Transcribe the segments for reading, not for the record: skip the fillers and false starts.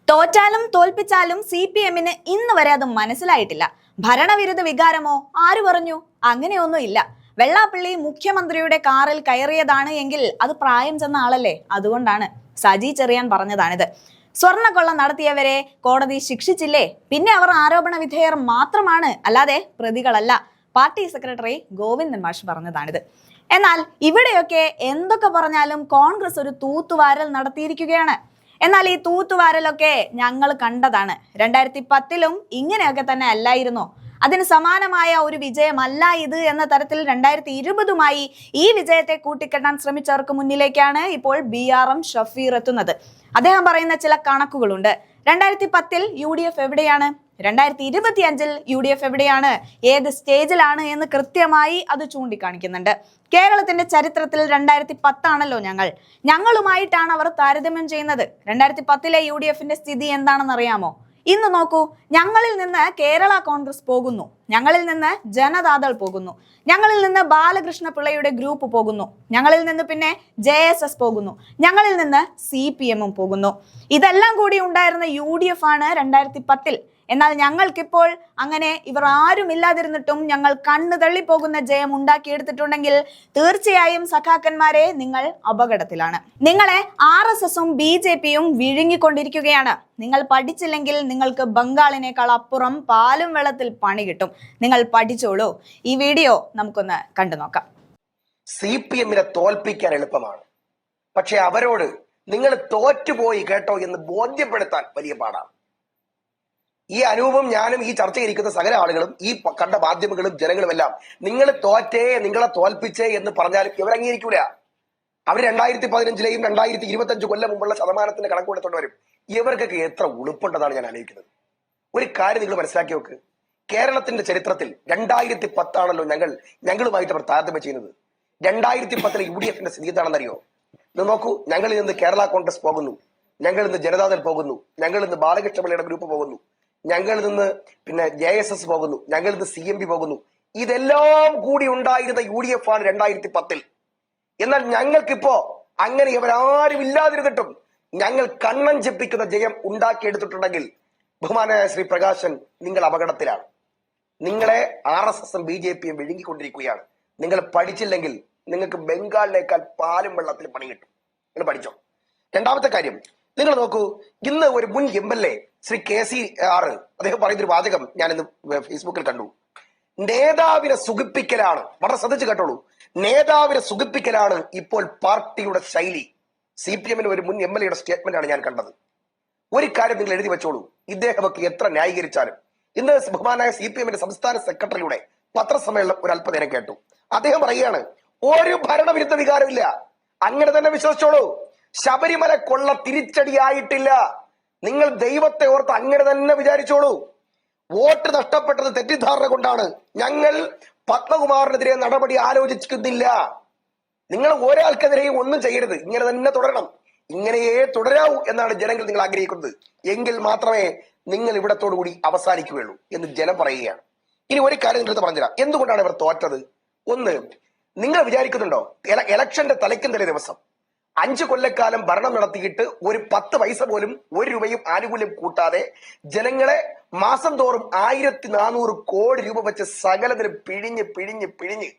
തോറ്റാലും തോൽപ്പിച്ചാലും CPM-ന് ഇന്ന് വരെ അത് മനസ്സിലായിട്ടില്ല. ഭരണവിരുദ്ധ വികാരമോ? ആര് പറഞ്ഞു? അങ്ങനെയൊന്നും ഇല്ല. വെള്ളാപ്പള്ളി മുഖ്യമന്ത്രിയുടെ കാറിൽ കയറിയതാണ് എങ്കിൽ അത് പ്രായം ചെന്ന ആളല്ലേ, അതുകൊണ്ടാണ്. സജി ചെറിയാൻ പറഞ്ഞതാണിത്. സ്വർണ്ണക്കൊള്ള നടത്തിയവരെ കോടതി ശിക്ഷിച്ചില്ലേ? പിന്നെ അവർ ആരോപണ വിധേയർ മാത്രമാണ്, അല്ലാതെ പ്രതികളല്ല. പാർട്ടി സെക്രട്ടറി ഗോവിന്ദൻ മാഷ് പറഞ്ഞതാണിത്. എന്നാൽ ഇവിടെയൊക്കെ എന്തൊക്കെ പറഞ്ഞാലും കോൺഗ്രസ് ഒരു തൂത്തുവാരൽ നടത്തിയിരിക്കുകയാണ്. എന്നാൽ ഈ തൂത്തുവാരലൊക്കെ ഞങ്ങൾ കണ്ടതാണ്. 2010-ലും ഇങ്ങനെയൊക്കെ തന്നെ അല്ലായിരുന്നോ? അതിന് സമാനമായ ഒരു വിജയമല്ല ഇത് എന്ന തരത്തിൽ 2020-മായി ഈ വിജയത്തെ കൂട്ടിക്കെട്ടാൻ ശ്രമിച്ചവർക്ക് മുന്നിലേക്കാണ് ഇപ്പോൾ BRM ഷഫീർ എത്തുന്നത്. അദ്ദേഹം പറയുന്ന ചില കണക്കുകളുണ്ട്. 2010-ൽ UDF എവിടെയാണ്? 2025-ൽ UDF എവിടെയാണ്? ഏത് സ്റ്റേജിലാണ് എന്ന് കൃത്യമായി അത് ചൂണ്ടിക്കാണിക്കുന്നുണ്ട്. കേരളത്തിന്റെ ചരിത്രത്തിൽ 2010 ഞങ്ങളുമായിട്ടാണ് അവർ താരതമ്യം ചെയ്യുന്നത്. 2010-ലെ UDFന്റെ സ്ഥിതി എന്താണെന്ന് അറിയാമോ? ഇന്ന് നോക്കൂ, ഞങ്ങളിൽ നിന്ന് കേരള കോൺഗ്രസ് പോകുന്നു, ഞങ്ങളിൽ നിന്ന് ജനതാദൾ പോകുന്നു, ഞങ്ങളിൽ നിന്ന് ബാലകൃഷ്ണ പിള്ളയുടെ ഗ്രൂപ്പ് പോകുന്നു, ഞങ്ങളിൽ നിന്ന് പിന്നെ JSS പോകുന്നു, ഞങ്ങളിൽ നിന്ന് CPM-ഉം പോകുന്നു. ഇതെല്ലാം കൂടി ഉണ്ടായിരുന്ന UDF ആണ് 2010-ൽ. എന്നാൽ ഞങ്ങൾക്കിപ്പോൾ അങ്ങനെ ഇവർ ആരും ഇല്ലാതിരുന്നിട്ടും ഞങ്ങൾ കണ്ണു തള്ളിപ്പോകുന്ന ജയം ഉണ്ടാക്കിയെടുത്തിട്ടുണ്ടെങ്കിൽ തീർച്ചയായും സഖാക്കന്മാരെ നിങ്ങൾ അപകടത്തിലാണ്. നിങ്ങളെ RSS-ഉം BJP-യും വിഴുങ്ങിക്കൊണ്ടിരിക്കുകയാണ്. നിങ്ങൾ പഠിച്ചില്ലെങ്കിൽ നിങ്ങൾക്ക് ബംഗാളിനേക്കാൾ അപ്പുറം പാലും വെള്ളത്തിൽ പണി കിട്ടും. നിങ്ങൾ പഠിച്ചോളൂ. ഈ വീഡിയോ നമുക്കൊന്ന് കണ്ടു നോക്കാം. CPM-നെ തോൽപ്പിക്കാൻ എളുപ്പമാണ്, പക്ഷെ അവരോട് നിങ്ങൾ തോറ്റുപോയി കേട്ടോ എന്ന് ബോധ്യപ്പെടുത്താൻ വലിയ പാടാണ്. ഈ അനൂപും ഞാനും ഈ ചർച്ചയിരിക്കുന്ന സകല ആളുകളും ഈ കണ്ട മാധ്യമങ്ങളും ജനങ്ങളും എല്ലാം നിങ്ങൾ തോറ്റേ, നിങ്ങളെ തോൽപ്പിച്ചേ എന്ന് പറഞ്ഞാലും ഇവർ അംഗീകരിക്കൂല. അവർ 2015-ലെയും 2025 കൊല്ലം മുമ്പുള്ള ശതമാനത്തിന്റെ കണക്ക് കൊടുത്തോണ്ട് വരും. ഇവർക്കൊക്കെ എത്ര ഉളുപ്പുണ്ടെന്നാണ് ഞാൻ ആലോചിക്കുന്നത്. ഒരു കാര്യം നിങ്ങൾ മനസ്സിലാക്കി നോക്ക്. കേരളത്തിന്റെ ചരിത്രത്തിൽ 2010 ഞങ്ങളുമായിട്ട് അവർ താരതമ്യം ചെയ്യുന്നത്. 2010-ലെ UDF-ന്റെ സ്ഥിതി എന്താണെന്നറിയോ? നോക്കൂ, ഞങ്ങളിൽ നിന്ന് കേരള കോൺഗ്രസ് പോകുന്നു, ഞങ്ങളിൽ നിന്ന് ജനതാദൾ പോകുന്നു, ഞങ്ങളിൽ നിന്ന് ബാലകൃഷ്ണ പിള്ളയുടെ ഗ്രൂപ്പ് പോകുന്നു, ഞങ്ങളിൽ നിന്ന് പിന്നെ JSS പോകുന്നു, ഞങ്ങളിൽ നിന്ന് CMP പോകുന്നു. ഇതെല്ലാം കൂടി ഉണ്ടായിരുന്ന UDF ആണ് 2010-ൽ. എന്നാൽ ഞങ്ങൾക്കിപ്പോ അങ്ങനെ ഇവരാരും ഇല്ലാതിരുന്നിട്ടും ഞങ്ങൾ കണ്ണൻ ജപ്പിക്കുന്ന ജയം ഉണ്ടാക്കിയെടുത്തിട്ടുണ്ടെങ്കിൽ ബഹുമാനായ ശ്രീ പ്രകാശൻ, നിങ്ങൾ അപകടത്തിലാണ്. നിങ്ങളെ RSS-ഉം BJP-യും വിഴുങ്ങിക്കൊണ്ടിരിക്കുകയാണ്. നിങ്ങൾ പഠിച്ചില്ലെങ്കിൽ നിങ്ങൾക്ക് ബംഗാളിനേക്കാൾ പാലും വെള്ളത്തിൽ പണി കിട്ടും. നിങ്ങൾ പഠിച്ചോ. രണ്ടാമത്തെ കാര്യം, നിങ്ങൾ നോക്കൂ, ഇന്ന് ഒരു മുൻ MLA ശ്രീ KCR അദ്ദേഹം പറയുന്നൊരു വാചകം ഞാൻ ഇന്ന് ഫേസ്ബുക്കിൽ കണ്ടു. നേതാവിനെ സുഖിപ്പിക്കലാണ്, വളരെ ശ്രദ്ധിച്ചു കേട്ടോളൂ, നേതാവിനെ സുഖിപ്പിക്കലാണ് ഇപ്പോൾ പാർട്ടിയുടെ ശൈലി. CPM-ന്റെ ഒരു മുൻ MLA-യുടെ സ്റ്റേറ്റ്മെന്റ് ആണ് ഞാൻ കണ്ടത്. ഒരു കാര്യം നിങ്ങൾ എഴുതി വെച്ചോളൂ, ഇദ്ദേഹമൊക്കെ എത്ര ന്യായീകരിച്ചാലും. ഇന്ന് ബഹുമാനായ CPM-ന്റെ സംസ്ഥാന സെക്രട്ടറിയുടെ പത്രസമ്മേളനം ഒരു അല്പനേരം കേട്ടു. അദ്ദേഹം പറയുകയാണ്, ഒരു ഭരണവിരുദ്ധ വികാരമില്ല, അങ്ങനെ തന്നെ വിശ്വസിച്ചോളൂ. ശബരിമല കൊള്ള തിരിച്ചടിയായിട്ടില്ല, നിങ്ങൾ ദൈവത്തെ ഓർത്ത് അങ്ങനെ തന്നെ വിചാരിച്ചോളൂ. വോട്ട് നഷ്ടപ്പെട്ടത് തെറ്റിദ്ധാരണ കൊണ്ടാണ്. ഞങ്ങൾ പത്മകുമാറിനെതിരെ നടപടി ആലോചിക്കുന്നില്ല. നിങ്ങൾ ഒരാൾക്കെതിരെയും ഒന്നും ചെയ്യരുത്, ഇങ്ങനെ തന്നെ തുടരണം, ഇങ്ങനെയേ തുടരാവൂ എന്നാണ് ജനങ്ങൾ നിങ്ങൾ ആഗ്രഹിക്കുന്നത്. എങ്കിൽ മാത്രമേ നിങ്ങൾ ഇവിടത്തോടു കൂടി അവസാനിക്കുകയുള്ളൂ എന്ന് ജനം പറയുകയാണ്. ഇനി ഒരു കാര്യം നിങ്ങളടുത്ത് പറഞ്ഞുതരാം, എന്തുകൊണ്ടാണ് ഇവർ തോറ്റത്. ഒന്ന്, നിങ്ങൾ വിചാരിക്കുന്നുണ്ടോ ഇലക്ഷന്റെ തലയ്ക്കും തലേ ദിവസം 5 കൊല്ലക്കാലം ഭരണം നടത്തിയിട്ട് ഒരു 10 പൈസ പോലും 1 രൂപയും ആനുകൂല്യം കൂട്ടാതെ ജനങ്ങളെ മാസം തോറും 1400 കോടി രൂപ വെച്ച് സകലത്തിനും പിഴിഞ്ഞ് പിഴിഞ്ഞ് പിഴിഞ്ഞ്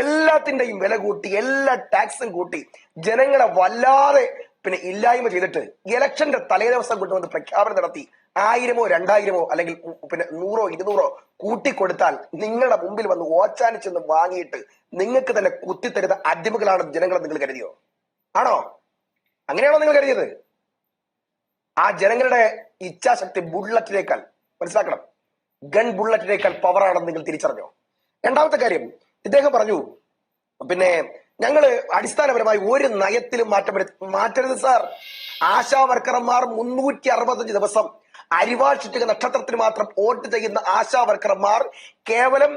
എല്ലാത്തിന്റെയും വില കൂട്ടി, എല്ലാ ടാക്സും കൂട്ടി ജനങ്ങളെ വല്ലാതെ പിന്നെ ഇല്ലായ്മ ചെയ്തിട്ട് ഇലക്ഷന്റെ തലേ ദിവസം കൊണ്ടുവന്ന് പ്രഖ്യാപനം നടത്തി 1000-ഓ 2000-ഓ അല്ലെങ്കിൽ പിന്നെ 100-ഓ 200-ഓ കൂട്ടിക്കൊടുത്താൽ നിങ്ങളുടെ മുമ്പിൽ വന്ന് ഓച്ചാനിച്ചെന്ന് വാങ്ങിയിട്ട് നിങ്ങൾക്ക് തന്നെ കുത്തിത്തരുന്ന അടിമകളാണ് ജനങ്ങളെ നിങ്ങൾ കരുതിയോ? ആണോ? അങ്ങനെയാണോ നിങ്ങൾ കരുതിയത്? ആ ജനങ്ങളുടെ ഇച്ഛാശക്തി ബുള്ളറ്റിനേക്കാൾ, മനസ്സിലാക്കണം, ഗൺ ബുള്ളറ്റിനേക്കാൾ പവറാണെന്ന് നിങ്ങൾ തിരിച്ചറിഞ്ഞോ? രണ്ടാമത്തെ കാര്യം, ഇദ്ദേഹം പറഞ്ഞു പിന്നെ ഞങ്ങള് അടിസ്ഥാനപരമായി ഒരു നയത്തിലും മാറ്റരുത് സാർ. ആശാ വർക്കർമാർ 365 ദിവസം അരിവാൾ ചുറ്റുക നക്ഷത്രത്തിന് മാത്രം വോട്ട് ചെയ്യുന്ന ആശാ വർക്കർമാർ കേവലം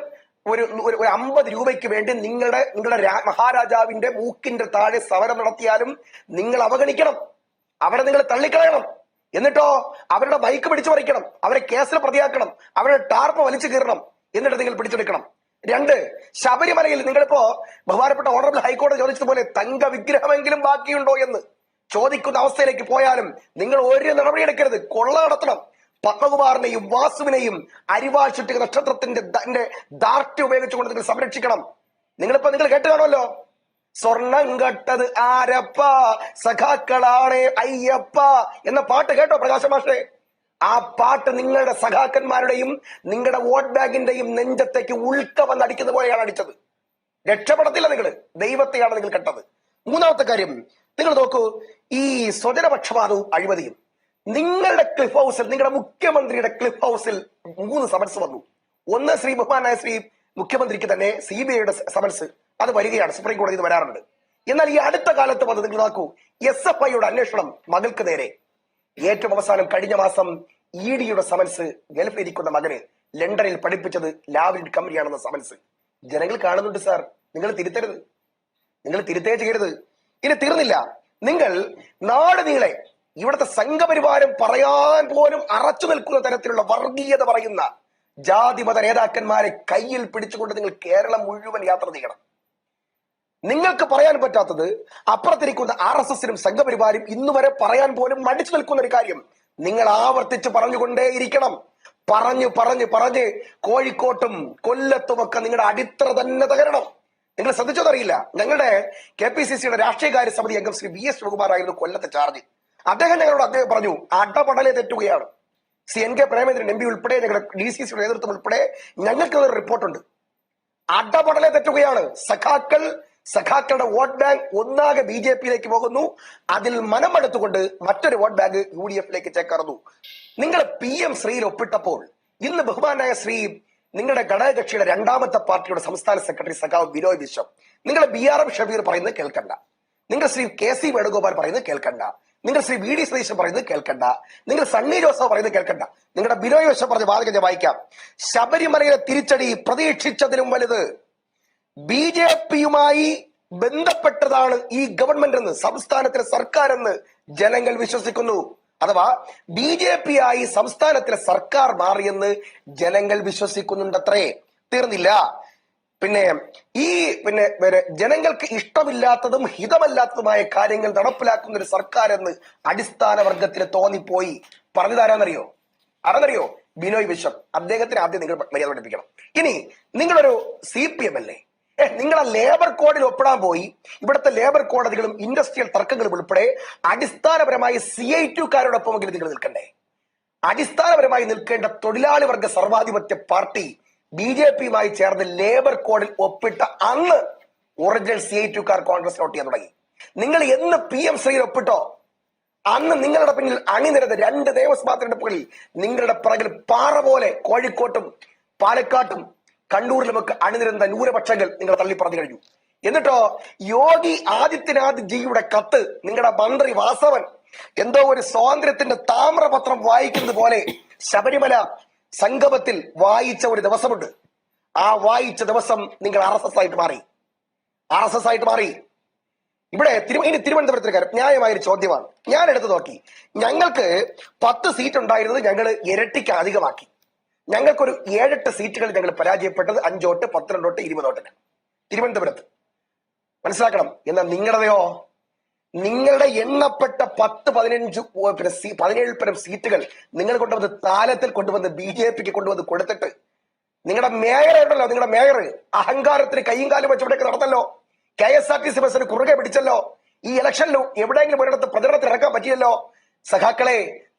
ഒരു 50 രൂപയ്ക്ക് വേണ്ടി നിങ്ങളുടെ മഹാരാജാവിന്റെ മൂക്കിന്റെ താഴെ സമരം നടത്തിയാലും നിങ്ങൾ അവഗണിക്കണം, അവരെ നിങ്ങൾ തള്ളിക്കളയണം. എന്നിട്ടോ അവരുടെ ബൈക്ക് പിടിച്ചു പറിക്കണം, അവരെ കേസിൽ പ്രതിയാക്കണം, അവരുടെ ടാർപ്പ് വലിച്ചു കീറണം, എന്നിട്ട് നിങ്ങൾ പിടിച്ചെടുക്കണം. 2, ശബരിമലയിൽ നിങ്ങളിപ്പോ ബഹുമാനപ്പെട്ട ഓണറബിൾ ഹൈക്കോടതി ചോദിച്ചതുപോലെ തങ്ക വിഗ്രഹമെങ്കിലും ബാക്കിയുണ്ടോ എന്ന് ചോദിക്കുന്ന അവസ്ഥയിലേക്ക് പോയാലും നിങ്ങൾ ഒരു നടപടിയെടുക്കരുത്. കൊള്ള നടത്തണം. പത്മകുമാറിനെയും വാസുവിനെയും അരിവാൾ ചുറ്റിക നക്ഷത്രത്തിന്റെ ദാർഢ്യം ഉപയോഗിച്ചുകൊണ്ട് നിങ്ങൾ സംരക്ഷിക്കണം. നിങ്ങൾ കേട്ട് കാണുമല്ലോ, സ്വർണം കട്ടത് ആരപ്പ സഖാക്കളാണേ അയ്യപ്പ എന്ന പാട്ട് കേട്ടോ പ്രകാശ മാഷേ? ആ പാട്ട് നിങ്ങളുടെ സഖാക്കന്മാരുടെയും നിങ്ങളുടെ വോട്ട് ബാങ്കിന്റെയും നെഞ്ചത്തേക്ക് ഉൾക്ക വന്ന് അടിക്കുന്ന പോലെയാണ് അടിച്ചത്. രക്ഷപ്പെടത്തില്ല നിങ്ങൾ. ദൈവത്തെയാണ് നിങ്ങൾ കെട്ടത്. മൂന്നാമത്തെ കാര്യം നിങ്ങൾ നോക്കൂ, ഈ സ്വജനപക്ഷപാതവും അഴിമതിയും. നിങ്ങളുടെ ക്ലിഫ് ഹൗസിൽ, നിങ്ങളുടെ മുഖ്യമന്ത്രിയുടെ ക്ലിഫ് ഹൗസിൽ 3 സമൻസ് വന്നു. ഒന്ന് ബഹുമാനായ ശ്രീ മുഖ്യമന്ത്രിക്ക് തന്നെ CBIയുടെ സമൻസ് അത് വരികയാണ്, സുപ്രീം കോടതിയിൽ വരാറുണ്ട്. എന്നാൽ ഈ അടുത്ത കാലത്ത് വന്ന് നിങ്ങൾ നോക്കൂ, SFIയുടെ അന്വേഷണം മകൾക്ക് നേരെ. ഏറ്റവും അവസാനം കഴിഞ്ഞ മാസം EDയുടെ സമൻസ് ഗൾഫിലിരിക്കുന്ന മകന് ലണ്ടനിൽ പഠിപ്പിച്ചത് ലാവ്ലിൻ കമ്പനിയാണെന്ന സമൻസ് ജനങ്ങൾ കാണുന്നുണ്ട്. സാർ, നിങ്ങൾ തിരുത്തരുത്, നിങ്ങൾ തിരുത്തേ ചെയ്യരുത്. ഇനി തീർന്നില്ല, നിങ്ങൾ നാട് നീളെ ഇവിടുത്തെ സംഘപരിവാരം പറയാൻ പോലും അറച്ചു നിൽക്കുന്ന തരത്തിലുള്ള വർഗീയത പറയുന്ന ജാതിമത നേതാക്കന്മാരെ കയ്യിൽ പിടിച്ചുകൊണ്ട് നിങ്ങൾ കേരളം മുഴുവൻ യാത്ര ചെയ്യണം. നിങ്ങൾക്ക് പറയാൻ പറ്റാത്തത് അപ്പുറത്തിരിക്കുന്ന RSSനും സംഘപരിവാരും ഇന്നുവരെ പറയാൻ പോലും മടിച്ചു നിൽക്കുന്ന ഒരു കാര്യം നിങ്ങൾ ആവർത്തിച്ച് പറഞ്ഞുകൊണ്ടേയിരിക്കണം. പറഞ്ഞ് കോഴിക്കോട്ടും കൊല്ലത്തുമൊക്കെ നിങ്ങളുടെ അടിത്തറ തന്നെ തകരണം. നിങ്ങൾ ശ്രദ്ധിച്ചതറിയില്ല, ഞങ്ങളുടെ KPCCയുടെ രാഷ്ട്രീയകാര്യ സമിതി അംഗം ശ്രീ VS ശിവകുമാറായിരുന്നു കൊല്ലത്തെ ചാർജ്. അദ്ദേഹം പറഞ്ഞു അടപടലെ തെറ്റുകയാണ്. NK പ്രേമേന്ദ്രൻ MP ഉൾപ്പെടെ ഞങ്ങളുടെ DCCയുടെ നേതൃത്വം ഉൾപ്പെടെ ഞങ്ങൾക്ക് ഒരു റിപ്പോർട്ടുണ്ട്. അടപടലെ തെറ്റുകയാണ്. സഖാക്കളുടെ വോട്ട് ബാങ്ക് ഒന്നാകെ BJPയിലേക്ക് പോകുന്നു. അതിൽ മനമെടുത്തുകൊണ്ട് മറ്റൊരു വോട്ട് ബാങ്ക് UDFയിലേക്ക് ചേർന്നു. നിങ്ങൾ PM ശ്രീയിൽ ഒപ്പിട്ടപ്പോൾ ഇന്ന് ബഹുമാനായ ശ്രീ നിങ്ങളുടെ ഘടകകക്ഷിയുടെ രണ്ടാമത്തെ പാർട്ടിയുടെ സംസ്ഥാന സെക്രട്ടറി സഖാവ് ബിനോയ് വിശ്വം, നിങ്ങളുടെ BRM ഷബീർ പറയുന്നത് കേൾക്കണ്ട, നിങ്ങൾ ശ്രീ KC വേണുഗോപാൽ പറയുന്നത് കേൾക്കണ്ട, നിങ്ങൾ ശ്രീ VD സതീശൻ പറയുന്നത് കേൾക്കണ്ട, നിങ്ങൾ സണ്ണി ജോസഫ് പറയുന്നത് കേൾക്കണ്ട. നിങ്ങളുടെ ബിനോയ് വിശ്വം പറഞ്ഞ വാദം ഞാൻ വായിക്കാം. ശബരിമലയിലെ തിരിച്ചടി പ്രതീക്ഷിച്ചതിലും വലുത്. BJPയുമായി ബന്ധപ്പെട്ടതാണ് ഈ ഗവൺമെന്റ് എന്ന്, സംസ്ഥാനത്തിലെ സർക്കാർ എന്ന് ജനങ്ങൾ വിശ്വസിക്കുന്നു. അഥവാ BJPയായി സംസ്ഥാനത്തിലെ സർക്കാർ മാറിയെന്ന് ജനങ്ങൾ വിശ്വസിക്കുന്നുണ്ടത്രേ. തീർന്നില്ല, പിന്നെ ജനങ്ങൾക്ക് ഇഷ്ടമില്ലാത്തതും ഹിതമല്ലാത്തതുമായ കാര്യങ്ങൾ നടപ്പിലാക്കുന്ന ഒരു സർക്കാർ എന്ന് അടിസ്ഥാന വർഗത്തിന് തോന്നിപ്പോയി. പറഞ്ഞതാരാന്നറിയോ? ആരെന്നറിയോ? ബിനോയ് വിശ്വം. അദ്ദേഹത്തിന് ആദ്യം നിങ്ങൾ മര്യാദ പഠിപ്പിക്കണം. ഇനി നിങ്ങളൊരു CPM അല്ലേ? നിങ്ങളെ ലേബർ കോഡിൽ ഒപ്പിടാൻ പോയി ഇവിടുത്തെ ലേബർ കോടതികളും ഇൻഡസ്ട്രിയൽ തർക്കങ്ങളും ഉൾപ്പെടെ അടിസ്ഥാനപരമായി CITUക്കാരോടൊപ്പമെങ്കിലും നിങ്ങൾ നിൽക്കണ്ടേ? അടിസ്ഥാനപരമായി നിൽക്കേണ്ട തൊഴിലാളി വർഗ സർവാധിപത്യ പാർട്ടി BJPയുമായി ചേർന്ന് ലേബർ കോഡിൽ ഒപ്പിട്ട അന്ന് ഒറിജിനൽ CITUക്കാർ കോൺഗ്രസ് വോട്ട് ചെയ്യാൻ തുടങ്ങി. നിങ്ങൾ എന്ന് PM ശ്രീയിൽ ഒപ്പിട്ടോ അന്ന് നിങ്ങളുടെ പിന്നിൽ അണിനിരത് 2 നിയമസഭാ തെരഞ്ഞെടുപ്പുകളിൽ നിങ്ങളുടെ പിറകിൽ പാറ പോലെ കോഴിക്കോട്ടും പാലക്കാട്ടും കണ്ണൂരിലുമൊക്കെ അണിനിരുന്ന ന്യൂനപക്ഷങ്ങൾ നിങ്ങൾ തള്ളിപ്പറഞ്ഞു കഴിഞ്ഞു. എന്നിട്ടോ യോഗി ആദിത്യനാഥ്ജിയുടെ കത്ത് നിങ്ങളുടെ മന്ത്രി വാസവൻ എന്തോ ഒരു സ്വാതന്ത്ര്യത്തിന്റെ താമ്രപത്രം വായിക്കുന്നത് പോലെ ശബരിമല സംഗമത്തിൽ വായിച്ച ഒരു ദിവസമുണ്ട്. ആ വായിച്ച ദിവസം നിങ്ങൾ RSS ആയിട്ട് മാറി. ഇവിടെ ഇനി തിരുവനന്തപുരത്തിലെ ന്യായമായൊരു ചോദ്യമാണ്. ഞാൻ എടുത്തു നോക്കി, ഞങ്ങൾക്ക് 10 സീറ്റ് ഉണ്ടായിരുന്നത് ഞങ്ങൾ ഇരട്ടിക്ക് അധികമാക്കി. ഞങ്ങൾക്കൊരു 7-8 സീറ്റുകൾ ഞങ്ങൾ പരാജയപ്പെട്ടത് 5 വോട്ട് 12 വോട്ട് 20 വോട്ടിന് തിരുവനന്തപുരത്ത്. മനസ്സിലാക്കണം. എന്നാൽ നിങ്ങളുടെ എണ്ണപ്പെട്ട 10-15-17 പരം സീറ്റുകൾ നിങ്ങൾ കൊണ്ടുവന്ന് താലത്തിൽ കൊണ്ടുവന്ന് BJPക്ക് കൊണ്ടുവന്ന് കൊടുത്തിട്ട് നിങ്ങളുടെ മേയർ ഉണ്ടല്ലോ, നിങ്ങളുടെ മേയർ അഹങ്കാരത്തിന് കയ്യും കാലും വെച്ച് ഇവിടേക്ക് നടത്തല്ലോ. KSRTC ബസ്സിന് കുറുകെ പിടിച്ചല്ലോ. ഈ ഇലക്ഷനിലും എവിടെയെങ്കിലും ഒരിടത്ത് പ്രചരണത്തിൽ ഇറക്കാൻ പറ്റിയല്ലോ. സഖാക്കളെ,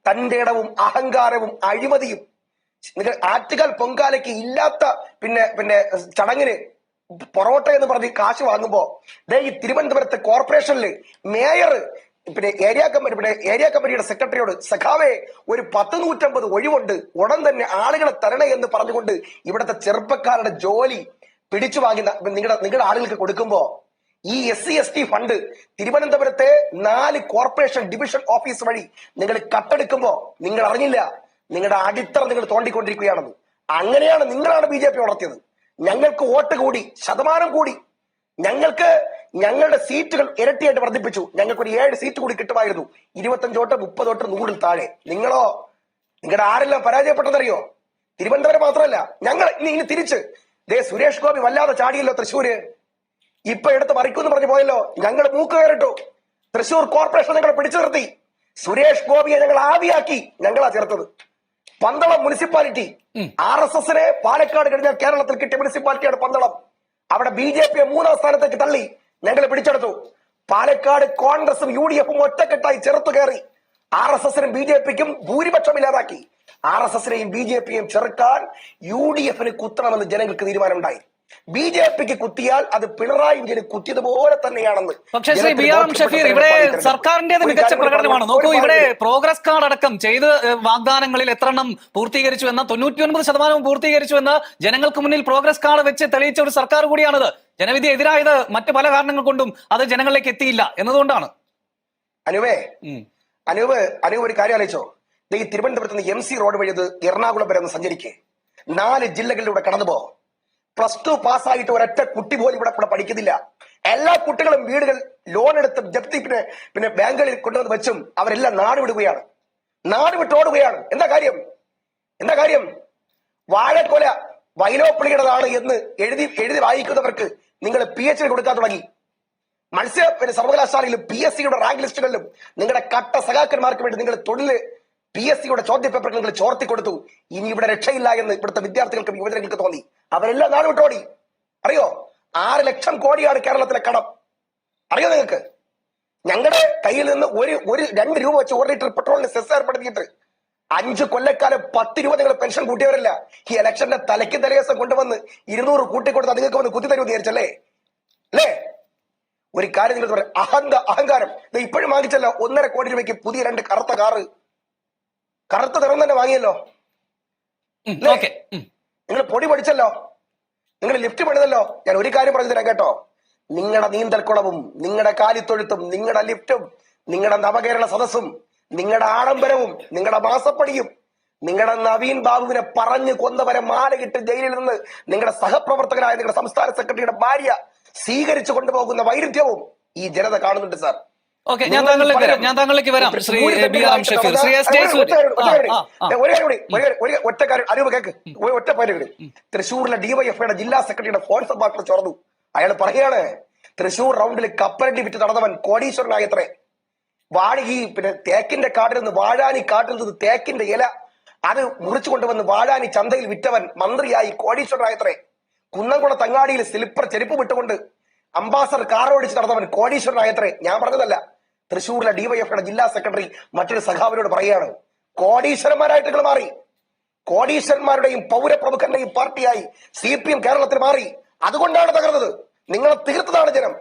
തന്റെ ഇടവും അഹങ്കാരവും അഴിമതിയും നിങ്ങൾ ആറ്റുകാൽ പൊങ്കാലയ്ക്ക് ഇല്ലാത്ത പിന്നെ ചടങ്ങിന് പൊറോട്ട എന്ന് പറഞ്ഞ് കാശ് വാങ്ങുമ്പോ ഈ തിരുവനന്തപുരത്തെ കോർപ്പറേഷനിൽ മേയർ ഏരിയ കമ്മിറ്റിയുടെ സെക്രട്ടറിയോട് സഖാവേ ഒരു 100-150 ഒഴിവുണ്ട്, ഉടൻ തന്നെ ആളുകളെ തരണേ എന്ന് പറഞ്ഞുകൊണ്ട് ഇവിടുത്തെ ചെറുപ്പക്കാരുടെ ജോലി പിടിച്ചു വാങ്ങി നിങ്ങളുടെ ആളുകൾക്ക് കൊടുക്കുമ്പോ ഈ SC/ST ഫണ്ട് തിരുവനന്തപുരത്തെ 4 കോർപ്പറേഷൻ ഡിവിഷൻ ഓഫീസ് വഴി നിങ്ങൾ കട്ടെടുക്കുമ്പോ നിങ്ങൾ അറിഞ്ഞില്ല. നിങ്ങളുടെ അടിത്തറ നിങ്ങൾ തോണ്ടിക്കൊണ്ടിരിക്കുകയാണെന്ന്. അങ്ങനെയാണ് നിങ്ങളാണ് BJP വളർത്തിയത്. ഞങ്ങൾക്ക് വോട്ട് കൂടി, ശതമാനം കൂടി, ഞങ്ങളുടെ സീറ്റുകൾ ഇരട്ടിയായിട്ട് വർദ്ധിപ്പിച്ചു. ഞങ്ങൾക്കൊരു 7 സീറ്റ് കൂടി കിട്ടുമായിരുന്നു. 25 വോട്ട് 30 വോട്ട് 100 താഴെ. നിങ്ങളുടെ ആരെല്ലാം പരാജയപ്പെട്ടതറിയോ? തിരുവനന്തപുരം മാത്രമല്ല, ഞങ്ങൾ ഇനി തിരിച്ച് സുരേഷ് ഗോപി വല്ലാതെ ചാടിയല്ലോ തൃശ്ശൂര്. ഇപ്പൊ എടുത്ത് മറിക്കുമെന്ന് പറഞ്ഞു പോയല്ലോ. ഞങ്ങൾ മൂക്ക് കയറിട്ടു. തൃശൂർ കോർപ്പറേഷൻ ഞങ്ങൾ പിടിച്ചു നിർത്തി. സുരേഷ് ഗോപിയെ ഞങ്ങൾ ആവിയാക്കി, ഞങ്ങളാ ചേർത്തത്. പന്തളം മുനിസിപ്പാലിറ്റി RSSനെ പാലക്കാട് കഴിഞ്ഞാൽ കേരളത്തിൽ കിട്ടിയ മുനിസിപ്പാലിറ്റിയാണ് പന്തളം. അവിടെ BJP 3ാം സ്ഥാനത്തേക്ക് തള്ളി, ഞങ്ങൾ പിടിച്ചെടുത്തു. പാലക്കാട് കോൺഗ്രസും UDFും ഒറ്റക്കെട്ടായി ചെറുത്തു കയറി RSSനും BJPക്കും ഭൂരിപക്ഷം ഇല്ലാതാക്കി. RSSനെയും BJPയെയും ചെറുക്കാൻ UDFന് കുത്തണമെന്ന് ജനങ്ങൾക്ക് തീരുമാനമുണ്ടായി. BJPക്ക് കുത്തിയാൽ അത് പിണറായി വിജയന് കുത്തിയതുപോലെ തന്നെയാണെന്ന്. പക്ഷേ ശ്രീ BRM ഷഫീർ, ഇവിടെ സർക്കാരിന്റേത് മികച്ച പ്രകടനമാണ്. നോക്കൂ, ഇവിടെ പ്രോഗ്രസ് കാർഡ് അടക്കം ചെയ്ത് വാഗ്ദാനങ്ങളിൽ എത്രണ്ണം പൂർത്തീകരിച്ചു എന്ന 99% പൂർത്തീകരിച്ചു എന്ന് ജനങ്ങൾക്ക് മുന്നിൽ പ്രോഗ്രസ് കാർഡ് വെച്ച് തെളിയിച്ച ഒരു സർക്കാർ കൂടിയാണത്. ജനവിധി എതിരായത് മറ്റു പല കാരണങ്ങൾ കൊണ്ടും അത് ജനങ്ങളിലേക്ക് എത്തിയില്ല എന്നതുകൊണ്ടാണ്. അനൂപ് ഒരു കാര്യം ആലോചിച്ചോ? ഈ തിരുവനന്തപുരത്ത് നിന്ന് MC റോഡ് വഴി എറണാകുളം വരെ ഒന്ന് സഞ്ചരിക്കേ, 4 ജില്ലകളിലൂടെ കടന്നുപോ. +2 പാസ്സായിട്ട് ഒരൊറ്റ കുട്ടി പോലും ഇവിടെ പഠിക്കുന്നില്ല. എല്ലാ കുട്ടികളും വീടുകൾ ലോൺ എടുത്ത് ജപ്തി പിന്നെ ബാങ്കുകളിൽ കൊണ്ടുവന്ന് വെച്ചും അവരെല്ലാം നാട് വിട്ടോടുകയാണ്. എന്താ കാര്യം? വാഴക്കൊല വൈലോപ്പിളിയുടേതാണ് എന്ന് എഴുതി വായിക്കുന്നവർക്ക് നിങ്ങൾ PhD കൊടുക്കാൻ തുടങ്ങി. സർവകലാശാലയിലും PSCയുടെ റാങ്ക് ലിസ്റ്റുകളിലും നിങ്ങളുടെ കട്ട സഖാക്കന്മാർക്ക് വേണ്ടി നിങ്ങൾ തൊഴില് PSCയുടെ ചോദ്യപേപ്പറുകൾ നിങ്ങൾ ചോർത്തി കൊടുത്തു. ഇനി ഇവിടെ രക്ഷയില്ല എന്ന് ഇവിടുത്തെ വിദ്യാർത്ഥികൾക്കും യുവജനങ്ങൾക്ക് തോന്നി. അവരെല്ലാം നാട് വിട്ടോടി. അറിയോ, 6 ലക്ഷം കോടിയാണ് കേരളത്തിലെ കടം. അറിയോ നിങ്ങൾക്ക്? ഞങ്ങളുടെ കയ്യിൽ നിന്ന് ഒരു 2 രൂപ വെച്ച് 1 ലിറ്റർ പെട്രോളിന് സെസ് ഏർപ്പെടുത്തിയിട്ട് 5 കൊല്ലക്കാലം 10 രൂപ നിങ്ങൾ പെൻഷൻ കൂട്ടിയവരല്ല. ഈ ഇലക്ഷന്റെ തലയ്ക്ക് തലേദിവസം കൊണ്ടുവന്ന് 200 കൂട്ടിക്കൊടുത്ത് നിങ്ങൾക്ക് വന്ന് കുത്തി തരൂ വിചാരിച്ചല്ലേ? അല്ലേ? ഒരു കാര്യം നിങ്ങൾ പറയാം, അഹങ്കാരം. ഇപ്പോഴും വാങ്ങിച്ചല്ലോ 1.5 കോടി രൂപയ്ക്ക് പുതിയ 2 കറുത്ത കാറ്. കറുത്ത നിറം തന്നെ വാങ്ങിയല്ലോ. നിങ്ങൾ പൊടി പഠിച്ചല്ലോ, നിങ്ങൾ ലിഫ്റ്റ് പണിതല്ലോ. ഞാൻ ഒരു കാര്യം പറഞ്ഞു തരാം കേട്ടോ. നിങ്ങളുടെ നീന്തൽക്കുളവും നിങ്ങളുടെ കാലിത്തൊഴുത്തും നിങ്ങളുടെ ലിഫ്റ്റും നിങ്ങളുടെ നവകേരള സദസ്സും നിങ്ങളുടെ ആഡംബരവും നിങ്ങളുടെ മാസപ്പടിയും നിങ്ങളുടെ നവീൻ ബാബുവിനെ പറഞ്ഞു കൊന്നവരെ മാലകിട്ട് ജയിലിൽ നിന്ന് നിങ്ങളുടെ സഹപ്രവർത്തകരായ നിങ്ങളുടെ സംസ്ഥാന സെക്രട്ടറിയുടെ ഭാര്യ സ്വീകരിച്ചു കൊണ്ടുപോകുന്ന വൈരുദ്ധ്യവും ഈ ജനത കാണുന്നുണ്ട് സാർ. ഓക്കെ, ഞാൻ താങ്കളിലേക്ക് വരാം ശ്രീ BRM ഷഫീർ. ഒറ്റ കാര്യം അനൂപ് കേക്ക്, ഒറ്റ പേര്. തൃശ്ശൂരിലെ DYFIയുടെ ജില്ലാ സെക്രട്ടറിയുടെ ഫോൺ സംഭാഷണം ചോർന്നു. അയാൾ പറയാണ്, തൃശ്ശൂർ റൗണ്ടിൽ കപ്പലണ്ടി വിറ്റ് നടന്നവൻ കോടീശ്വരനായത്രേ. തേക്കിന്റെ കാട്ടിൽ നിന്ന് വാഴാനി കാട്ടിൽ നിന്ന് തേക്കിന്റെ ഇല അത് മുറിച്ചു കൊണ്ടുവന്ന് വാഴാനി ചന്തയിൽ വിറ്റവൻ മന്ത്രിയായി കോടീശ്വരനായത്രേ. കുന്നംകുള തങ്ങാടിയിൽ സ്ലിപ്പർ ചെരുപ്പ് വിട്ടുകൊണ്ട് അംബാസഡർ കാർ ഓടിച്ച് നടന്നവൻ കോടീശ്വരനായത്രേ. ഞാൻ പറഞ്ഞതല്ല, തൃശ്ശൂരിലെ DYFIയുടെ ജില്ലാ സെക്രട്ടറി മറ്റൊരു സഖാവിനോട് പറയാണ്, കോടീശ്വരന്മാരായിട്ട് നിങ്ങൾ മാറി. കോടീശ്വരന്മാരുടെയും പൗരപ്രമുഖന്റെയും പാർട്ടിയായി CPM കേരളത്തിൽ മാറി. അതുകൊണ്ടാണ് തകർന്നത്. നിങ്ങളെ തീർത്തതാണ് ജനം.